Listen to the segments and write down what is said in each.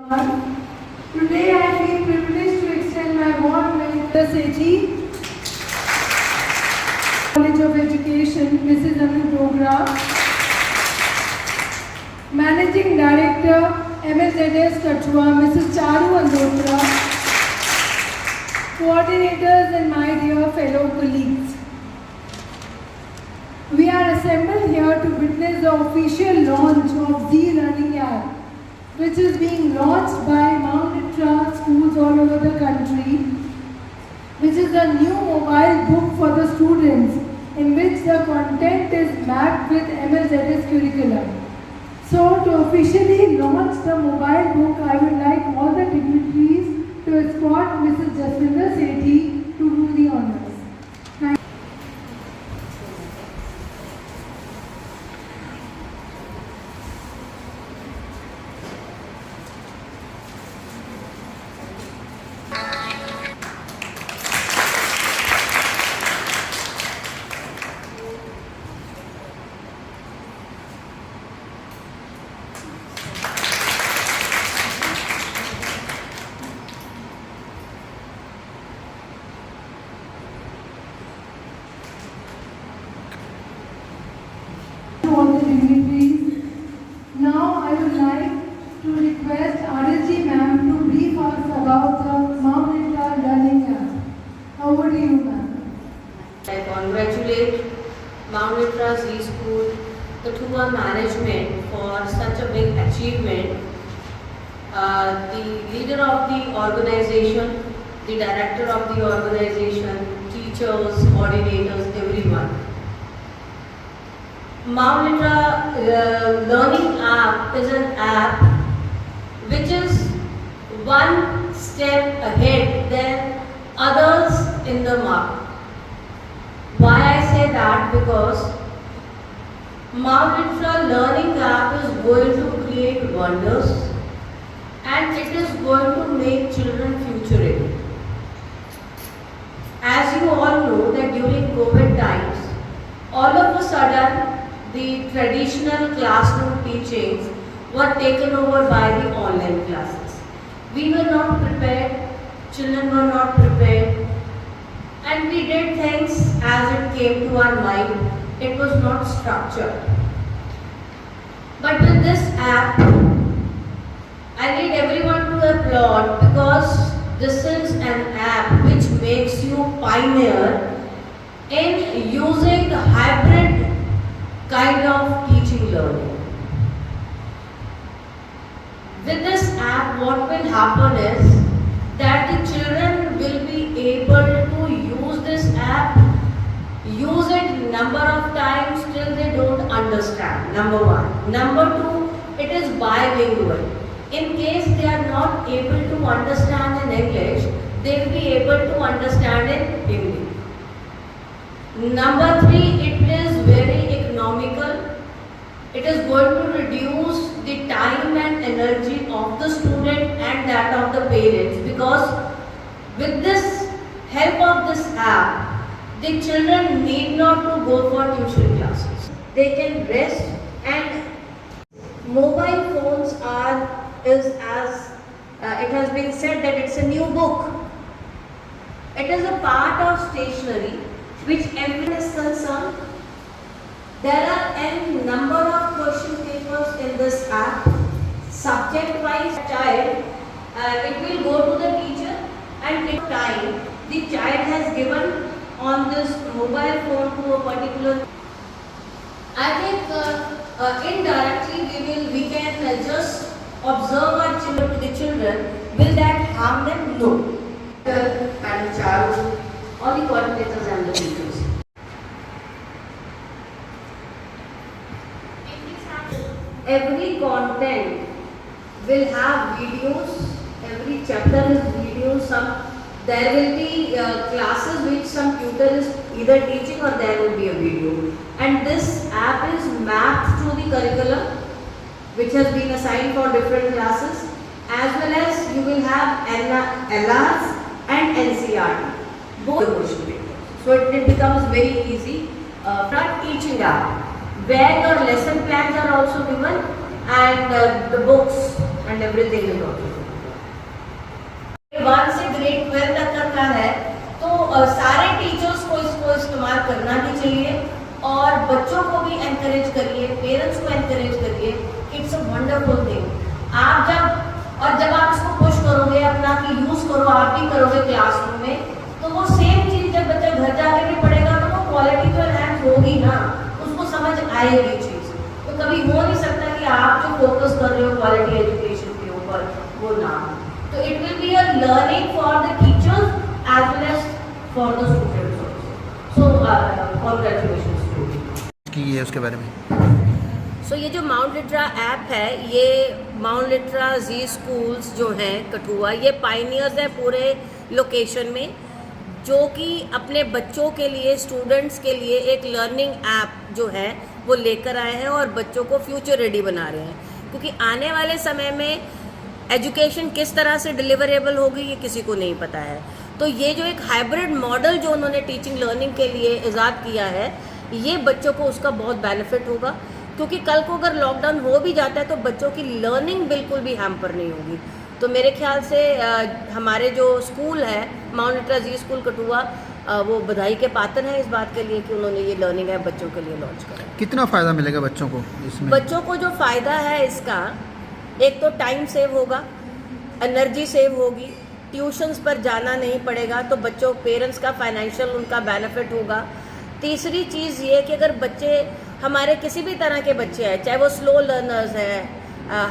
Today I feel privileged to extend my warm welcome to Sethi, College of Education, Mrs. Anu Dogra, Managing Director, MSZS Kachua, Mrs. Charu Andotra, coordinators and my dear fellow colleagues. We are assembled here to witness the official launch of Zee Learning app, which is being launched by Mount Litra schools all over the country, which is a new mobile book for the students in which the content is mapped with MSZS curriculum. So to officially launch the mobile book, I would like all the dignitaries to escort Mrs. Jaswinder Sethi to do the honors. All the dignitaries. Now I would like to request RSG ma'am to brief us about the Mount Litra Learning app. Over to you, ma'am. I congratulate Mount Litra Zee School, the Thua management for such a big achievement. The leader of the organization, the director of the organization, teachers, coordinators, everyone. Mount Litra Learning app is an app which is one step ahead than others in the market. Why I say that? Because Mount Litra Learning app is going to create wonders and it is going to make children future ready. As you all know that during COVID times, all of a sudden the traditional classroom teachings were taken over by the online classes. We were not prepared, children were not prepared, and we did things as it came to our mind. It was not structured. But with this app, I need everyone to applaud because this is an app which makes you pioneer in using hybrid kind of teaching learning. With this app, what will happen is that the children will be able to use this app, use it number of times till they don't understand, number one. Number two, it is bilingual. In case they are not able to understand in English, they will be able to understand in Hindi. Number three, it is very economical. It is going to reduce the time and energy of the student and that of the parents, because with this help of this app, the children need not to go for tuition classes. They can rest, and mobile phones is as it has been said that it's a new book. It is a part of stationery which everyone is concerned. There are n number of question papers in this app, subject wise. Child, it will go to the teacher and take time the child has given on this mobile phone to a particular. I think indirectly we can just observe our children to the children. Will that harm them? No. Madam Charu, all the coordinators and the teachers. Every content will have videos. Every chapter is videos. There will be classes which some tutor is either teaching or there will be a video. And this app is mapped to the curriculum which has been assigned for different classes, as well as you will have LRs and NCRT, both the question papers. So it becomes very easy. Not teaching app, where your lesson plans are also given and the books and everything is also. 1 से grade 12 तक का है, तो सारे teachers को इसको इस्तेमाल करना ही चाहिए और बच्चों को भी एनकरेज करिए, पेरेंट्स को एनकरेज करिए कि इट्स अ वंडरफुल थिंग। आप जब आप इसको पुश करोगे अपना कि यूज़ करो, आप भी करोगे क्लासरूम में, तो वो सेम चीज़ जब बच्चा घर जाके भी पढ़ेगा तो वो क्वालिटी तो एनहांस होगी ना, उसको समझ आएगी चीज़। तो कभी हो नहीं सकता कि आप जो फोकस कर रहे हो क्वालिटी एजुकेशन के ऊपर वो ना हो। तो it will be a learning for the teachers as well as for the students also. So congratulations to you. की है उसके बारे में। सो ये जो माउंट लिट्रा ऐप है, ये माउंट लिट्रा जी स्कूल्स जो हैं कठुआ, ये पायनियर्स है पूरे लोकेशन में, जो कि अपने बच्चों के लिए, स्टूडेंट्स के लिए एक लर्निंग ऐप जो है वो लेकर आए हैं और बच्चों को फ्यूचर रेडी बना रहे हैं। क्योंकि आने वाले समय में एजुकेशन किस तरह से डिलीवरेबल होगी ये किसी को नहीं पता है। तो ये जो एक हाइब्रिड मॉडल जो उन्होंने टीचिंग लर्निंग के लिए इजाद किया है, ये बच्चों को उसका बहुत बेनिफिट होगा। क्योंकि कल को अगर लॉकडाउन हो भी जाता है तो बच्चों की लर्निंग बिल्कुल भी हैम्पर नहीं होगी। तो मेरे ख्याल से हमारे जो स्कूल है mount Litera Zee school Kathua, वो बधाई के पात्र हैं इस बात के लिए कि उन्होंने ये लर्निंग ऐप बच्चों के लिए लॉन्च करा। कितना फ़ायदा मिलेगा बच्चों को इसमें? बच्चों को जो फ़ायदा है इसका, एक तो टाइम सेव होगा, एनर्जी सेव होगी, ट्यूशन्स पर जाना नहीं पड़ेगा, तो बच्चों पेरेंट्स का फाइनेंशियल उनका बेनिफिट होगा। तीसरी चीज़ ये कि अगर बच्चे हमारे किसी भी तरह के बच्चे हैं, चाहे वो स्लो लर्नर्स हैं,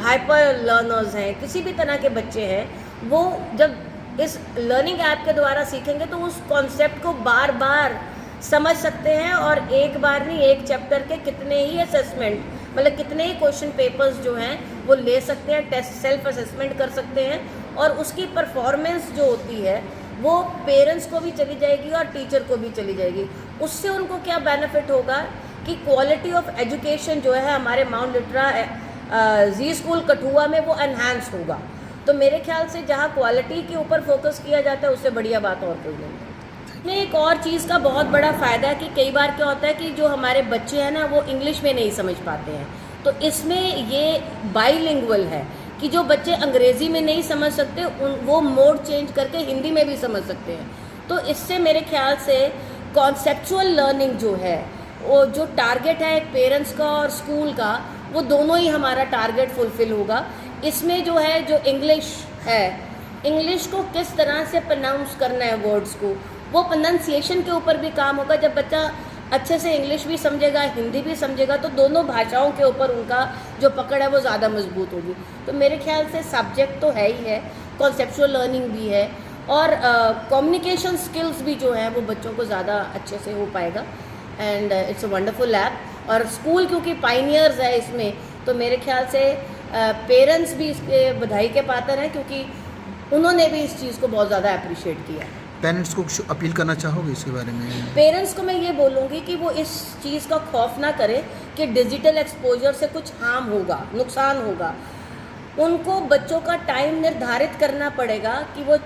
हाइपर लर्नर्स हैं, किसी भी तरह के बच्चे हैं, वो जब इस लर्निंग ऐप के द्वारा सीखेंगे तो उस कॉन्सेप्ट को बार बार समझ सकते हैं और एक बार नहीं, एक चैप्टर के कितने ही असेसमेंट, मतलब कितने ही क्वेश्चन पेपर्स जो हैं वो ले सकते हैं, टेस्ट सेल्फ असेसमेंट कर सकते हैं और उसकी परफॉर्मेंस जो होती है वो पेरेंट्स को भी चली जाएगी और टीचर को भी चली जाएगी। उससे उनको क्या बेनिफिट होगा कि क्वालिटी ऑफ एजुकेशन जो है हमारे mount Litera Zee school Kathua में वो एनहांस होगा। तो मेरे ख्याल से जहाँ क्वालिटी के ऊपर फोकस किया जाता है उससे बढ़िया बात और कोई नहीं है। इसमें एक और चीज़ का बहुत बड़ा फ़ायदा है कि कई बार क्या होता है कि जो हमारे बच्चे हैं ना वो इंग्लिश में नहीं समझ पाते हैं, तो इसमें ये बाईलिंगुअल है कि जो बच्चे अंग्रेज़ी में नहीं समझ सकते वो मोड चेंज करके हिंदी में भी समझ सकते हैं। तो इससे मेरे ख्याल से कॉन्सेप्चुअल लर्निंग जो है, वो जो टारगेट है एक पेरेंट्स का और स्कूल का, वो दोनों ही हमारा टारगेट फुलफिल होगा। इसमें जो है जो इंग्लिश है, इंग्लिश को किस तरह से प्रोनाउंस करना है वर्ड्स को, वो प्रोनाउंसिएशन के ऊपर भी काम होगा। जब बच्चा अच्छे से इंग्लिश भी समझेगा, हिंदी भी समझेगा, तो दोनों भाषाओं के ऊपर उनका जो पकड़ है वो ज़्यादा मजबूत होगी। तो मेरे ख्याल से सब्जेक्ट तो है ही है, कॉन्सेप्चुअल लर्निंग भी है और कम्युनिकेशन स्किल्स भी जो हैं वो बच्चों को ज़्यादा अच्छे से हो पाएगा। And it's a wonderful app और स्कूल क्योंकि पाइनियर्स है इसमें, तो मेरे ख्याल से पेरेंट्स भी इसके बधाई के पात्र हैं क्योंकि उन्होंने भी इस चीज़ को बहुत ज़्यादा अप्रिशिएट किया है। पेरेंट्स को कुछ अपील करना चाहोगे इसके बारे में? पेरेंट्स को मैं ये बोलूँगी कि वो इस चीज़ का खौफ ना करें कि डिजिटल एक्सपोजर से कुछ हार्म होगा, नुकसान होगा। उनको बच्चों का टाइम निर्धारित करना पड़ेगा कि वो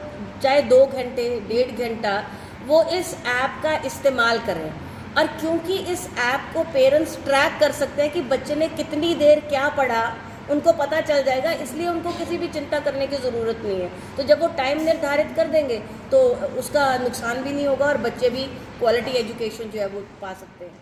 चाहे 2 घंटे, 1.5 घंटा वो इस ऐप का इस्तेमाल करें। और क्योंकि इस ऐप को पेरेंट्स ट्रैक कर सकते हैं कि बच्चे ने कितनी देर क्या पढ़ा, उनको पता चल जाएगा, इसलिए उनको किसी भी चिंता करने की ज़रूरत नहीं है। तो जब वो टाइम निर्धारित कर देंगे तो उसका नुकसान भी नहीं होगा और बच्चे भी क्वालिटी एजुकेशन जो है वो पा सकते हैं।